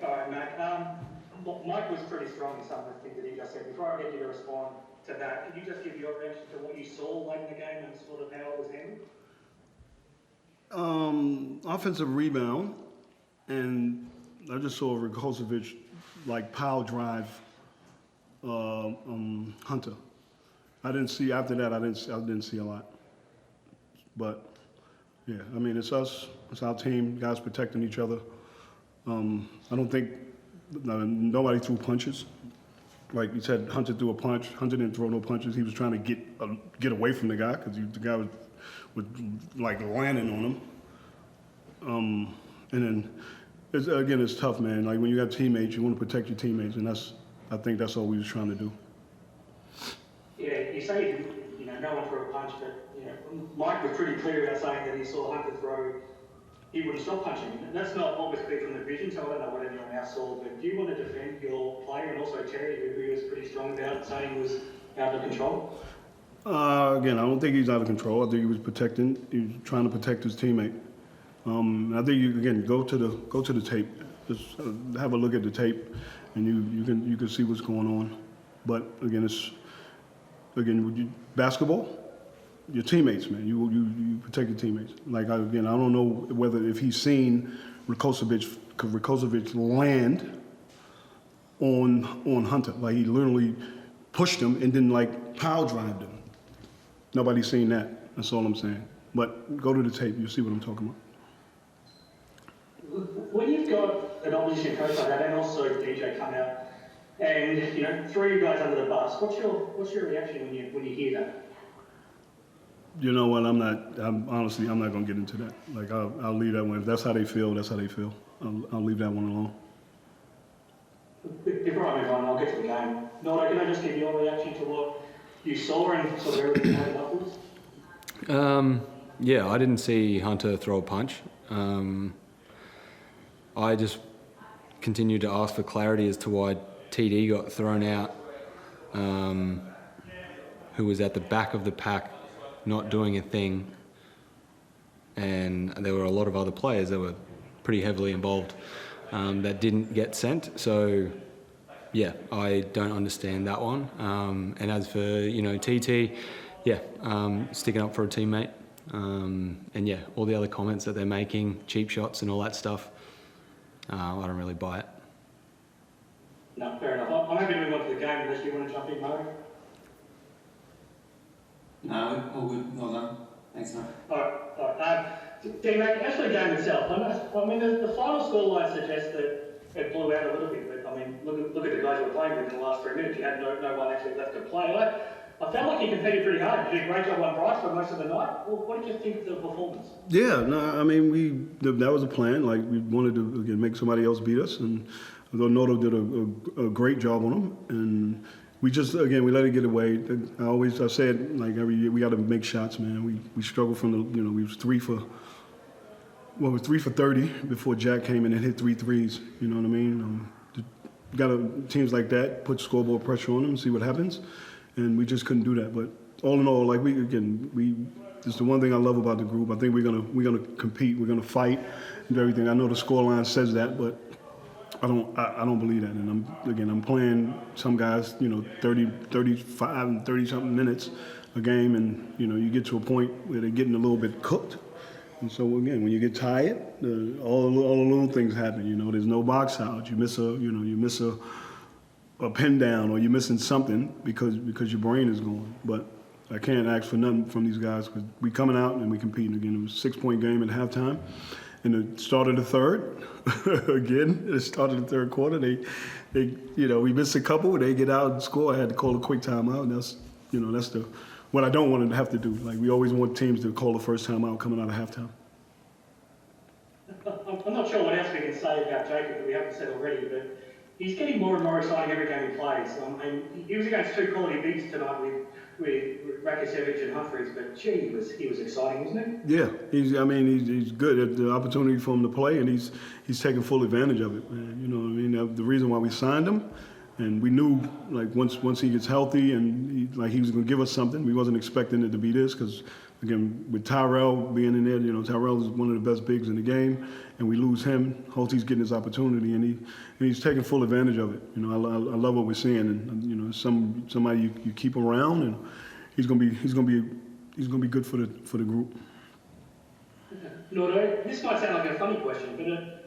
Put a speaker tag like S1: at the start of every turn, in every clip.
S1: All right, Matt. Mike was pretty strong in some of the things that he just said. Before I get you to respond to that, can you just give your reaction to what you saw late in the game and sort of how it was handled?
S2: Offensive rebound, and I just saw Rakocevic like power drive Hunter. I didn't see after that. I didn't see a lot, but yeah, I mean it's us, it's our team, guys protecting each other. I don't think nobody threw punches. Like you said, Hunter threw a punch. Hunter didn't throw no punches. He was trying to get away from the guy because the guy was like landing on him. And then it's tough, man. Like when you got teammates, you want to protect your teammates, and I think that's all we was trying to do.
S1: Yeah, you say no one threw a punch, but Mike was pretty clear about saying that he saw Hunter throw. He wouldn't stop punching him. And that's not what was clear from the vision, so I don't know what anyone else saw. But do you want to defend your player and also Terry, who was pretty strong about saying he was out of control?
S2: Again, I don't think he's out of control. I think he was protecting. He was trying to protect his teammate. I think you again go to the tape. Just have a look at the tape, and you can see what's going on. But again, basketball. Your teammates, man. You protect your teammates. Like I don't know whether if he's seen Rakocevic land on Hunter. Like he literally pushed him and then like power drived him. Nobody's seen that. That's all I'm saying. But go to the tape. You'll see what I'm talking about.
S1: When you've got an opposition coach like that, and also DJ come out, and throw you guys under the bus, what's your reaction when you hear that?
S2: You know what? I'm honestly not going to get into that. Like, I'll leave that one. If that's how they feel, that's how they feel. I'll leave that one alone.
S1: Before I move on, I'll get to the game. Norton, can I just give your reaction to what you saw and sort of everything added upwards?
S3: Yeah, I didn't see Hunter throw a punch. I just continued to ask for clarity as to why TD got thrown out, who was at the back of the pack, not doing a thing, and there were a lot of other players that were pretty heavily involved that didn't get sent. So yeah, I don't understand that one. And as for TT, yeah, sticking up for a teammate, and yeah, all the other comments that they're making, cheap shots and all that stuff, I don't really buy it.
S1: No, fair enough. I'm happy to move on to the game unless you want to jump in, Mo.
S4: No, all good. Well done. Thanks, mate.
S1: All right. D-Mac, as for the game itself, I mean, the final scoreline suggests that it blew out a little bit, but I mean, look at the guys you were playing with in the last 3 minutes. You had no one actually left to play. I felt like you competed pretty hard. You did a great job on Bryce for most of the night. Well, what did you think of the performance?
S2: Yeah, no, I mean, that was a plan. Like, we wanted to, again, make somebody else beat us, and Noto did a great job on them, and we just, again, we let it get away. I said, like, every year, we got to make shots, man. We struggled from we was 3 for 30 before Jack came in and hit 3 threes, you know what I mean? Teams like that, put scoreboard pressure on them, see what happens, and we just couldn't do that. But all in all, like, it's the one thing I love about the group. I think we're gonna compete, we're gonna fight and everything. I know the scoreline says that, but I don't believe that. And I'm playing some guys, 30, 35, and 30-something minutes a game, and you get to a point where they're getting a little bit cooked. And so again, when you get tired, all the little things happen. There's no box out. You miss a pin down, or you're missing something because your brain is going. But I can't ask for nothing from these guys because we coming out and we competing again. It was a 6-point game at halftime. And it started the third. Again, it started the third quarter. We missed a couple. They get out and score. I had to call a quick timeout. And that's what I don't want to have to do. Like, we always want teams to call the first timeout coming out of halftime.
S1: I'm not sure what else we can say about Jacob that we haven't said already, but he's getting more and more exciting every game he plays. He was against 2 quality bigs tonight with Rakocevic and Humphries, but gee, he was exciting, wasn't he?
S2: Yeah, he's good at the opportunity for him to play, and he's taking full advantage of it, man. You know what I mean? The reason why we signed him And we knew, like, once he gets healthy and he was going to give us something. We wasn't expecting it to be this because, again, with Tyrell being in there, you know, Tyrell is one of the best bigs in the game, and we lose him. Holtzy's getting his opportunity, and he's taking full advantage of it. You know, I love what we're seeing, and you know, somebody you keep around, and he's gonna be good for the group.
S1: Nordo, this might sound like a funny question, but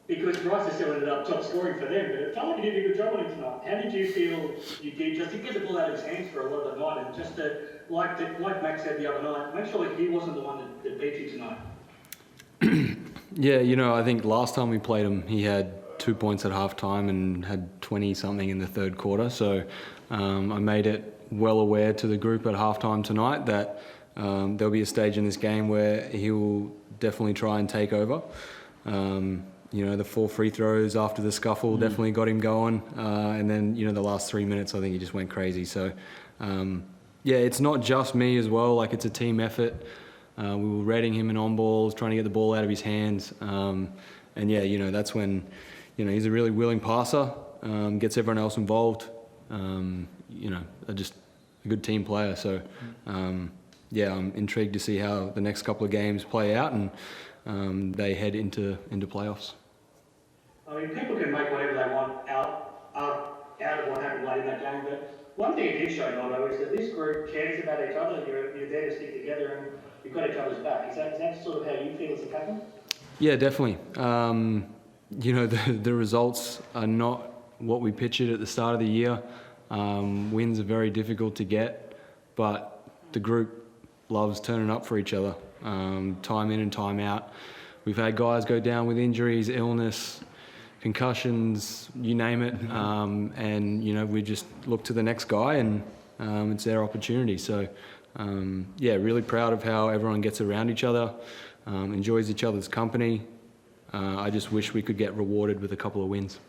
S1: because Bryce still ended up top scoring for them, but it felt like he did a good job on it tonight. How did you feel you did just to get the ball out of his hands for a lot of the night, and just to, like Max said the other night, make sure like he wasn't the one that beat you tonight?
S3: Yeah, you know, I think last time we played him, he had 2 points at halftime and had 20-something in the third quarter. So I made it well aware to the group at halftime tonight that there'll be a stage in this game where he will definitely try and take over. You know, the 4 free throws after the scuffle definitely got him going. And then, you know, the last 3 minutes, I think he just went crazy. So, yeah, it's not just me as well. Like, it's a team effort. We were reading him in on balls, trying to get the ball out of his hands. And, yeah, you know, that's when, you know, he's a really willing passer, gets everyone else involved. You know, just a good team player. So, yeah, I'm intrigued to see how the next couple of games play out and they head into playoffs.
S1: I mean, people can make whatever they want out of what happened late in that game, but one thing it did show, Nordo, is that this group cares about each other. You're there to stick together and you've got each other's back. Is that sort of how you feel as a captain?
S3: Yeah, definitely. You know, the results are not what we pictured at the start of the year. Wins are very difficult to get, but the group loves turning up for each other, time in and time out. We've had guys go down with injuries, illness, concussions, you name it, and you know, we just look to the next guy and it's their opportunity. So yeah, really proud of how everyone gets around each other, enjoys each other's company. I just wish we could get rewarded with a couple of wins.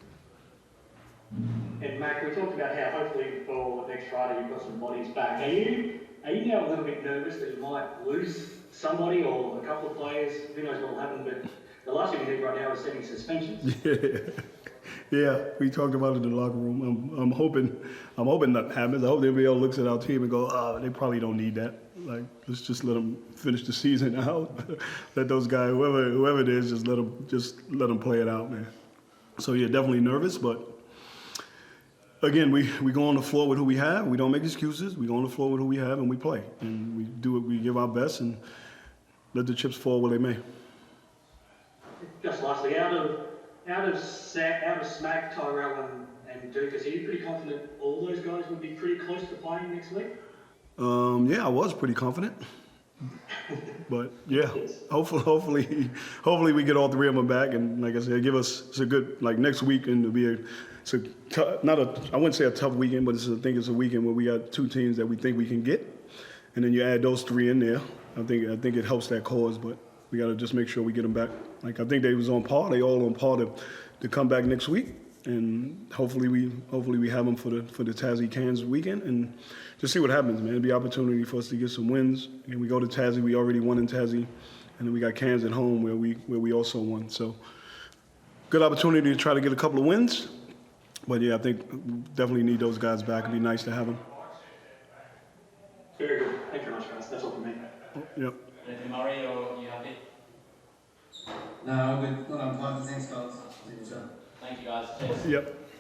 S1: And Mac, we talked about how hopefully for next Friday you've got some bodies back. Are you now a little bit nervous that you might lose somebody or a couple of players? Who knows what will happen, but the last thing we need right now is setting suspensions.
S2: Yeah, we talked about it in the locker room. I'm hoping that happens. I hope everybody else looks at our team and go, oh, they probably don't need that. Like, let's just let them finish the season out. Let those guys, whoever it is, just let them play it out, man. So yeah, definitely nervous, but again, we go on the floor with who we have. We don't make excuses. We go on the floor with who we have and we play. And we do it, we give our best and let the chips fall where they may.
S1: Just lastly, out of Smack, Tyrell and Dukas, are you pretty confident all those guys would be pretty close to playing next week?
S2: Yeah, I was pretty confident. But yeah, hopefully we get all three of them back, and like I said, give us a good, like, next week, and it'll be I wouldn't say a tough weekend, but I think it's a weekend where we got two teams that we think we can get, and then you add those three in there. I think it helps that cause, but we got to just make sure we get them back. Like, I think they was on par. They all on par to come back next week, and hopefully we have them for the Tassie Cairns weekend, and just see what happens, man. It'll be an opportunity for us to get some wins. And we go to Tassie. We already won in Tassie, and then we got Cairns at home where we also won. So good opportunity to try to get a couple of wins. But yeah, I think we definitely need those guys back. It'd be nice to have them.
S1: Very good. Thank you very much, guys. That's all from me.
S2: Yep.
S5: Anything, Murray, or you happy?
S4: No, good. Well, I'm fine. Thanks, guys.
S5: Thank you, guys. Cheers.
S2: Yep.